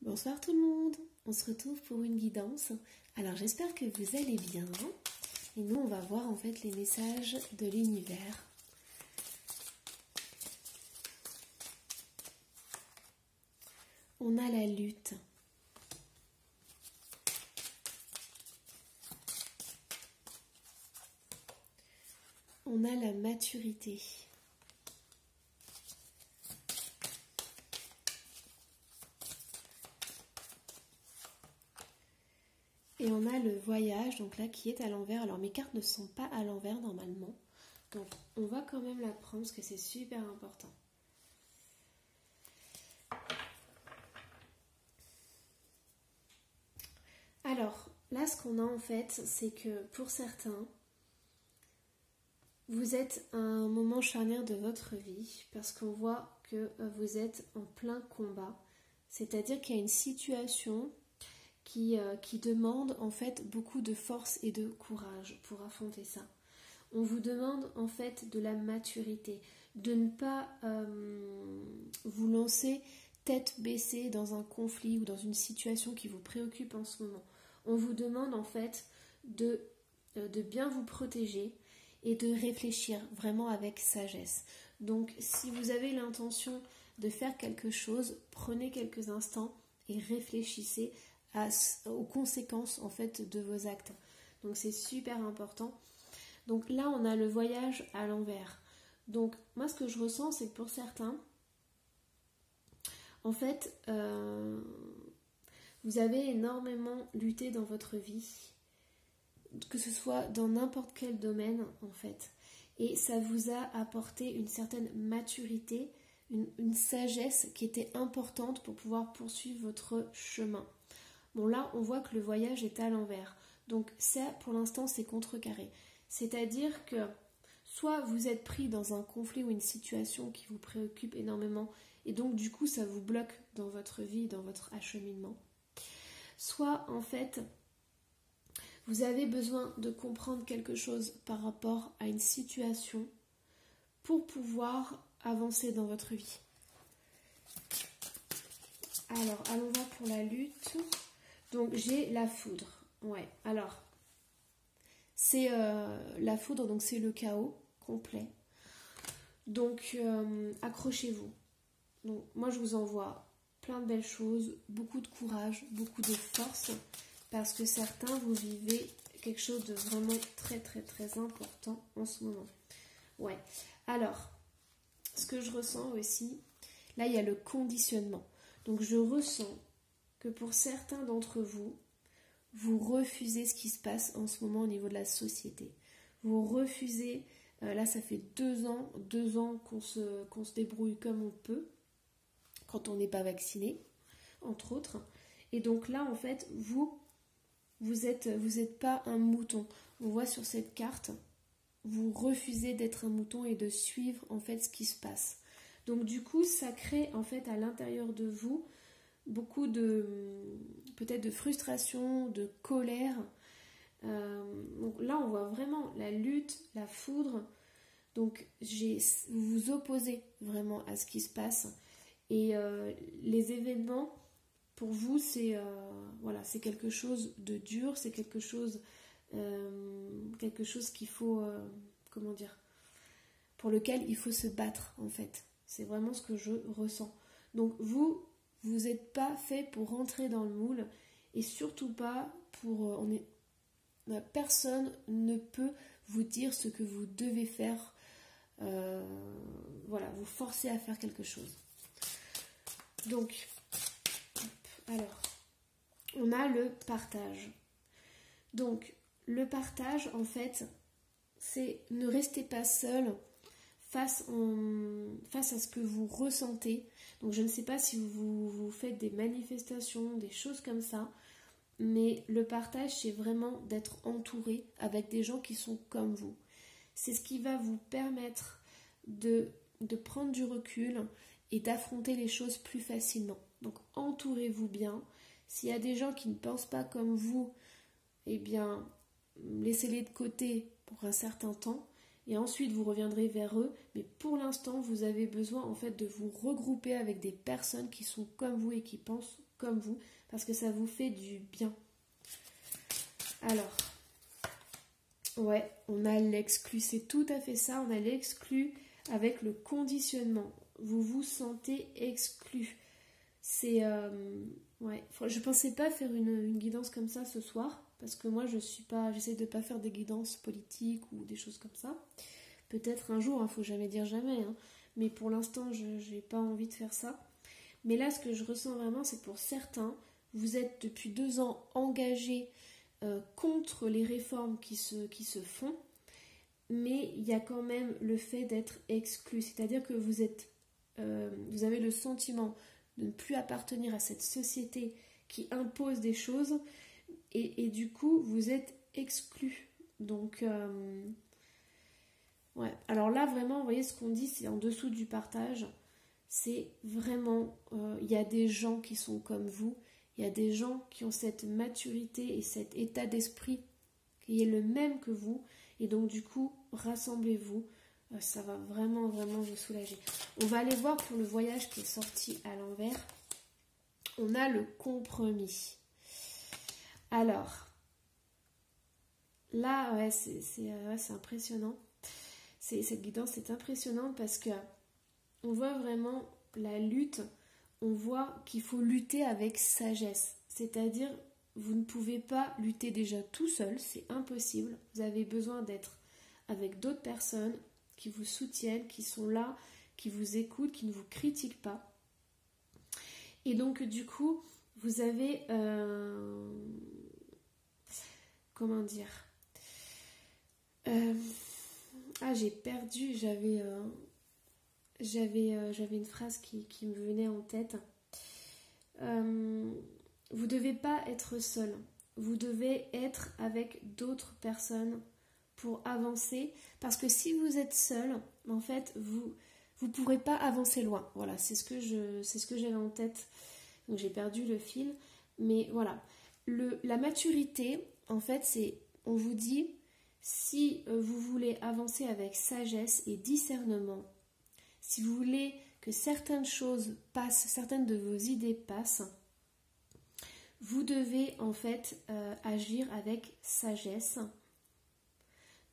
Bonsoir tout le monde, on se retrouve pour une guidance. Alors j'espère que vous allez bien. Et nous on va voir en fait les messages de l'univers. On a la lutte. On a la maturité. Et on a le voyage, donc là, qui est à l'envers. Alors, mes cartes ne sont pas à l'envers, normalement. Donc, on va quand même la prendre, parce que c'est super important. Alors, là, ce qu'on a, en fait, c'est que, pour certains, vous êtes à un moment charnière de votre vie, parce qu'on voit que vous êtes en plein combat. C'est-à-dire qu'il y a une situation qui demande en fait beaucoup de force et de courage pour affronter ça. On vous demande en fait de la maturité, de ne pas vous lancer tête baissée dans un conflit ou dans une situation qui vous préoccupe en ce moment. On vous demande en fait de bien vous protéger et de réfléchir vraiment avec sagesse. Donc si vous avez l'intention de faire quelque chose, prenez quelques instants et réfléchissez aux conséquences en fait de vos actes. Donc c'est super important. Donc là on a le voyage à l'envers. Donc moi ce que je ressens c'est que pour certains en fait vous avez énormément lutté dans votre vie, que ce soit dans n'importe quel domaine en fait, et ça vous a apporté une certaine maturité, une sagesse qui était importante pour pouvoir poursuivre votre chemin. Bon là, on voit que le voyage est à l'envers. Donc ça, pour l'instant, c'est contrecarré. C'est-à-dire que soit vous êtes pris dans un conflit ou une situation qui vous préoccupe énormément et donc du coup, ça vous bloque dans votre vie, dans votre acheminement. Soit en fait, vous avez besoin de comprendre quelque chose par rapport à une situation pour pouvoir avancer dans votre vie. Alors, allons voir pour la lutte. Donc j'ai la foudre, ouais, alors c'est la foudre, donc c'est le chaos complet, donc accrochez-vous. Donc moi je vous envoie plein de belles choses, beaucoup de courage, beaucoup de force, parce que certains vous vivez quelque chose de vraiment très très très important en ce moment. Ouais, alors ce que je ressens aussi, là il y a le conditionnement, donc je ressens que pour certains d'entre vous, vous refusez ce qui se passe en ce moment au niveau de la société. Vous refusez, là ça fait 2 ans qu'on se débrouille comme on peut, quand on n'est pas vacciné, entre autres. Et donc là en fait, vous êtes pas un mouton. On voit sur cette carte, vous refusez d'être un mouton et de suivre en fait ce qui se passe. Donc du coup, ça crée en fait à l'intérieur de vous beaucoup peut-être de frustration, de colère. Donc là, on voit vraiment la lutte, la foudre. Donc vous vous opposez vraiment à ce qui se passe. Et les événements, pour vous, c'est c'est quelque chose de dur, c'est quelque chose qu'il faut, pour lequel il faut se battre en fait. C'est vraiment ce que je ressens. Donc vous n'êtes pas fait pour rentrer dans le moule et surtout pas pour... personne ne peut vous dire ce que vous devez faire, vous forcer à faire quelque chose. Donc, alors, on a le partage. Donc, le partage, en fait, c'est ne restez pas seul face à ce que vous ressentez. Donc je ne sais pas si vous faites des manifestations, des choses comme ça, mais le partage c'est vraiment d'être entouré avec des gens qui sont comme vous. C'est ce qui va vous permettre de prendre du recul et d'affronter les choses plus facilement. Donc entourez-vous bien. S'il y a des gens qui ne pensent pas comme vous, eh bien laissez-les de côté pour un certain temps. et ensuite vous reviendrez vers eux. Mais pour l'instant, vous avez besoin en fait de vous regrouper avec des personnes qui sont comme vous et qui pensent comme vous, parce que ça vous fait du bien. Alors, ouais, on a l'exclu, c'est tout à fait ça, on a l'exclu avec le conditionnement. Vous vous sentez exclu. C'est... ouais, je pensais pas faire une guidance comme ça ce soir, parce que moi je suis pas, j'essaie de pas faire des guidances politiques ou des choses comme ça. Peut-être un jour, faut jamais dire jamais, hein, mais pour l'instant j'ai pas envie de faire ça. Mais là, ce que je ressens vraiment, c'est que pour certains, vous êtes depuis 2 ans engagés contre les réformes qui se font, mais il y a quand même le fait d'être exclu, c'est-à-dire que vous avez le sentiment de ne plus appartenir à cette société qui impose des choses, et du coup vous êtes exclu. Donc ouais, alors là vraiment, vous voyez ce qu'on dit, c'est en dessous du partage, c'est vraiment, il y a des gens qui sont comme vous, il y a des gens qui ont cette maturité et cet état d'esprit qui est le même que vous, et donc du coup rassemblez-vous, ça va vraiment vraiment vous soulager. On va aller voir pour le voyage qui est sorti à l'envers. On a le compromis. Alors là, ouais, c'est impressionnant. Cette guidance est impressionnante parce que on voit vraiment la lutte. On voit qu'il faut lutter avec sagesse. C'est-à-dire, vous ne pouvez pas lutter déjà tout seul, c'est impossible. Vous avez besoin d'être avec d'autres personnes qui vous soutiennent, qui sont là, qui vous écoutent, qui ne vous critiquent pas. Et donc, du coup, vous avez... comment dire j'ai perdu, j'avais une phrase qui me venait en tête. Vous ne devez pas être seul. Vous devez être avec d'autres personnes pour avancer. Parce que si vous êtes seul, en fait, vous ne pourrez pas avancer loin. Voilà, c'est ce que j'avais en tête. Donc j'ai perdu le fil. Mais voilà. La maturité, en fait, c'est, on vous dit, si vous voulez avancer avec sagesse et discernement, si vous voulez que certaines choses passent, certaines de vos idées passent, vous devez en fait agir avec sagesse.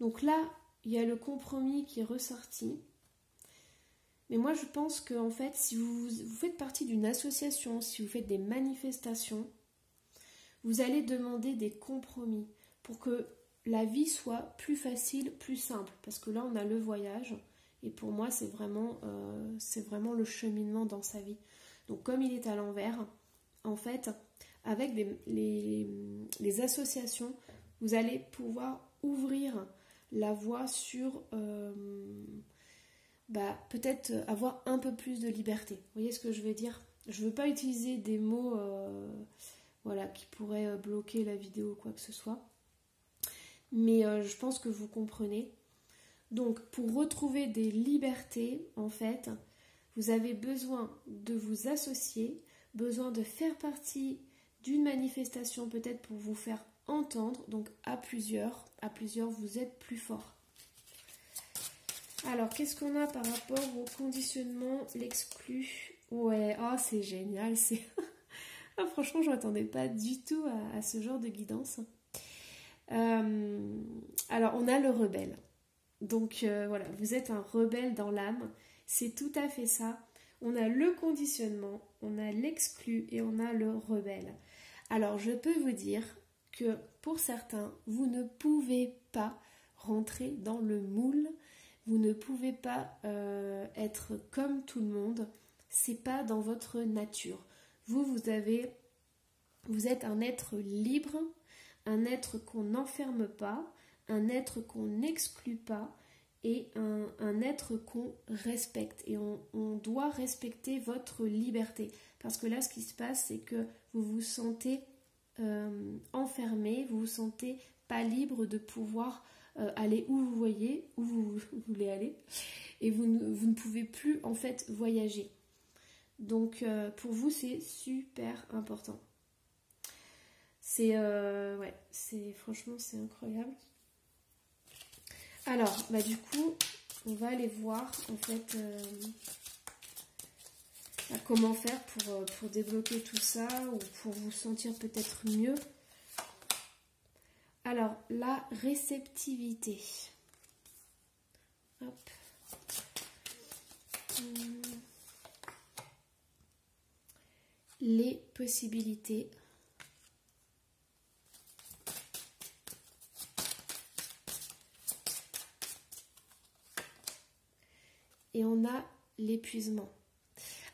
Donc là, il y a le compromis qui est ressorti. Mais moi, je pense que en fait, si vous faites partie d'une association, si vous faites des manifestations, vous allez demander des compromis pour que la vie soit plus facile, plus simple. Parce que là, on a le voyage. Et pour moi, c'est vraiment le cheminement dans sa vie. Donc comme il est à l'envers, en fait, avec les associations, vous allez pouvoir ouvrir la voie sur peut-être avoir un peu plus de liberté. Vous voyez ce que je veux dire? Je ne veux pas utiliser des mots qui pourraient bloquer la vidéo ou quoi que ce soit. Mais je pense que vous comprenez. Donc, pour retrouver des libertés, en fait, vous avez besoin de vous associer, besoin de faire partie d'une manifestation peut-être pour vous faire entendre. Donc, à plusieurs, vous êtes plus fort. Alors, qu'est-ce qu'on a par rapport au conditionnement, l'exclu? Ouais, c'est génial, franchement, je ne m'attendais pas du tout à ce genre de guidance. Alors, on a le rebelle. Donc voilà, vous êtes un rebelle dans l'âme, c'est tout à fait ça. On a le conditionnement, on a l'exclu et on a le rebelle. Alors je peux vous dire que pour certains, vous ne pouvez pas rentrer dans le moule, vous ne pouvez pas être comme tout le monde, c'est pas dans votre nature. Vous êtes un être libre, un être qu'on n'enferme pas, un être qu'on n'exclut pas et un être qu'on respecte. Et on doit respecter votre liberté. Parce que là, ce qui se passe, c'est que vous vous sentez enfermé, vous vous sentez pas libre de pouvoir aller où vous voyez, où vous voulez aller. Et vous ne pouvez plus en fait voyager. Donc pour vous, c'est super important. Franchement, c'est incroyable. Alors, bah du coup, on va aller voir en fait comment faire pour débloquer tout ça ou pour vous sentir peut-être mieux. Alors, la réceptivité. Hop. Les possibilités. Et on a l'épuisement.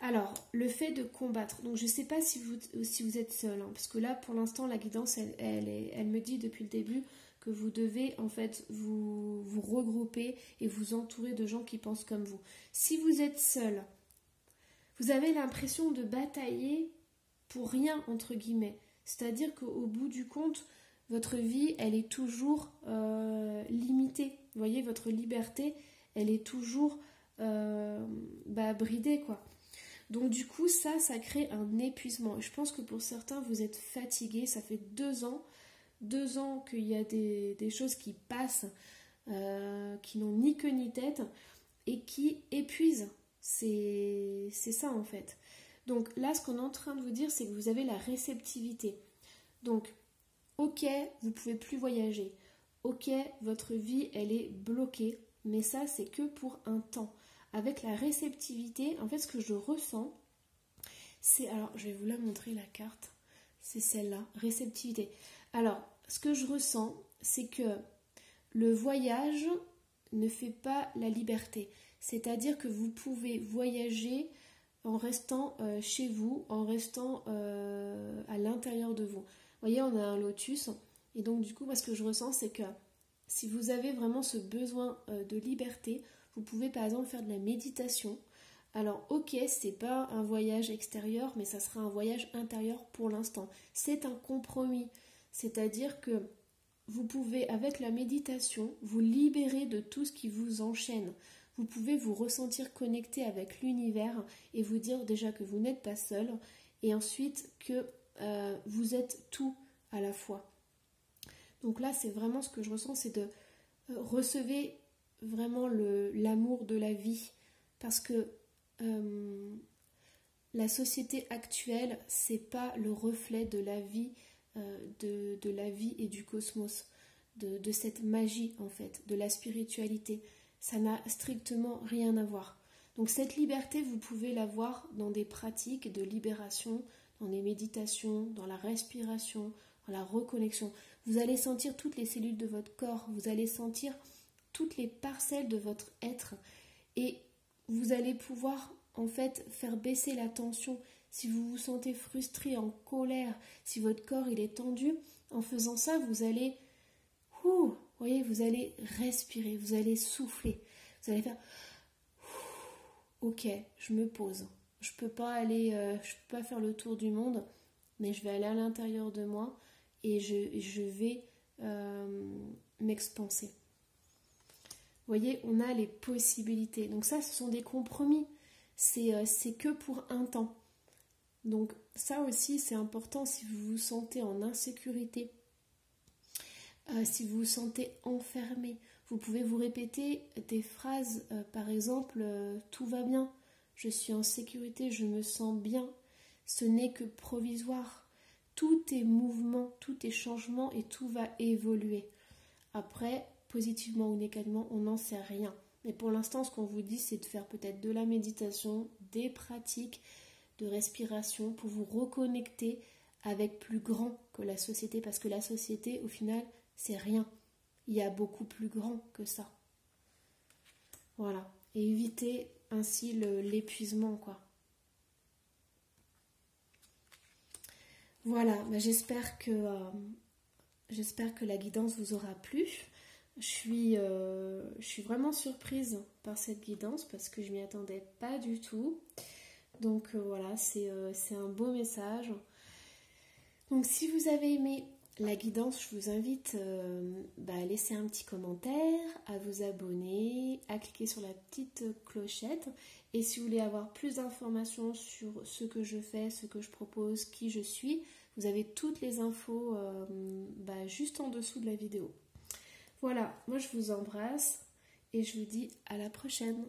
Alors, le fait de combattre. Donc, je ne sais pas si vous êtes seul, hein, parce que là, pour l'instant, la guidance, elle me dit depuis le début que vous devez, en fait, vous regrouper et vous entourer de gens qui pensent comme vous. Si vous êtes seul, vous avez l'impression de batailler pour rien, entre guillemets. C'est-à-dire qu'au bout du compte, votre vie, elle est toujours limitée. Vous voyez, votre liberté, elle est toujours bridée, quoi. Donc du coup, ça crée un épuisement. Et je pense que pour certains, vous êtes fatigués. Ça fait 2 ans qu'il y a des choses qui passent, qui n'ont ni queue ni tête, et qui épuisent. C'est ça en fait. Donc là, ce qu'on est en train de vous dire, c'est que vous avez la réceptivité. Donc, ok, vous pouvez plus voyager. Ok, votre vie, elle est bloquée. Mais ça, c'est que pour un temps. Avec la réceptivité, en fait, ce que je ressens, c'est... Alors, je vais vous la montrer, la carte. C'est celle-là, réceptivité. Alors, ce que je ressens, c'est que le voyage ne fait pas la liberté. C'est-à-dire que vous pouvez voyager en restant chez vous, en restant à l'intérieur de vous. Vous voyez, on a un lotus. Et donc, du coup, ce que je ressens, c'est que si vous avez vraiment ce besoin de liberté, vous pouvez par exemple faire de la méditation. Alors ok, c'est pas un voyage extérieur, mais ça sera un voyage intérieur pour l'instant. C'est un compromis, c'est-à-dire que vous pouvez avec la méditation vous libérer de tout ce qui vous enchaîne. Vous pouvez vous ressentir connecté avec l'univers et vous dire déjà que vous n'êtes pas seul et ensuite que vous êtes tout à la fois. Donc là, c'est vraiment ce que je ressens, c'est de recevoir vraiment l'amour de la vie, parce que la société actuelle, c'est pas le reflet de la vie, de la vie et du cosmos, de cette magie en fait, de la spiritualité. Ça n'a strictement rien à voir. Donc cette liberté, vous pouvez l'avoir dans des pratiques de libération, dans des méditations, dans la respiration, dans la reconnexion. Vous allez sentir toutes les cellules de votre corps, vous allez sentir toutes les parcelles de votre être et vous allez pouvoir en fait faire baisser la tension. Si vous vous sentez frustré, en colère, si votre corps il est tendu, en faisant ça, vous allez vous allez respirer, vous allez souffler, vous allez faire ok, je me pose. Je peux pas faire le tour du monde, mais je vais aller à l'intérieur de moi et je vais m'expanser. Vous voyez, on a les possibilités. Donc ça, ce sont des compromis. C'est que pour un temps. Donc ça aussi, c'est important si vous vous sentez en insécurité, si vous vous sentez enfermé. Vous pouvez vous répéter des phrases, par exemple, tout va bien, je suis en sécurité, je me sens bien, ce n'est que provisoire. Tout est mouvement, tout est changement et tout va évoluer. Après, positivement ou négativement, on n'en sait rien. Mais pour l'instant, ce qu'on vous dit, c'est de faire peut-être de la méditation, des pratiques de respiration pour vous reconnecter avec plus grand que la société. Parce que la société, au final, c'est rien. Il y a beaucoup plus grand que ça. Voilà. Et éviter ainsi l'épuisement, quoi. Voilà. J'espère que la guidance vous aura plu. Je suis vraiment surprise par cette guidance parce que je m'y attendais pas du tout. Donc voilà, c'est un beau message. Donc si vous avez aimé la guidance, je vous invite à laisser un petit commentaire, à vous abonner, à cliquer sur la petite clochette. Et si vous voulez avoir plus d'informations sur ce que je fais, ce que je propose, qui je suis, vous avez toutes les infos juste en dessous de la vidéo. Voilà, moi je vous embrasse et je vous dis à la prochaine.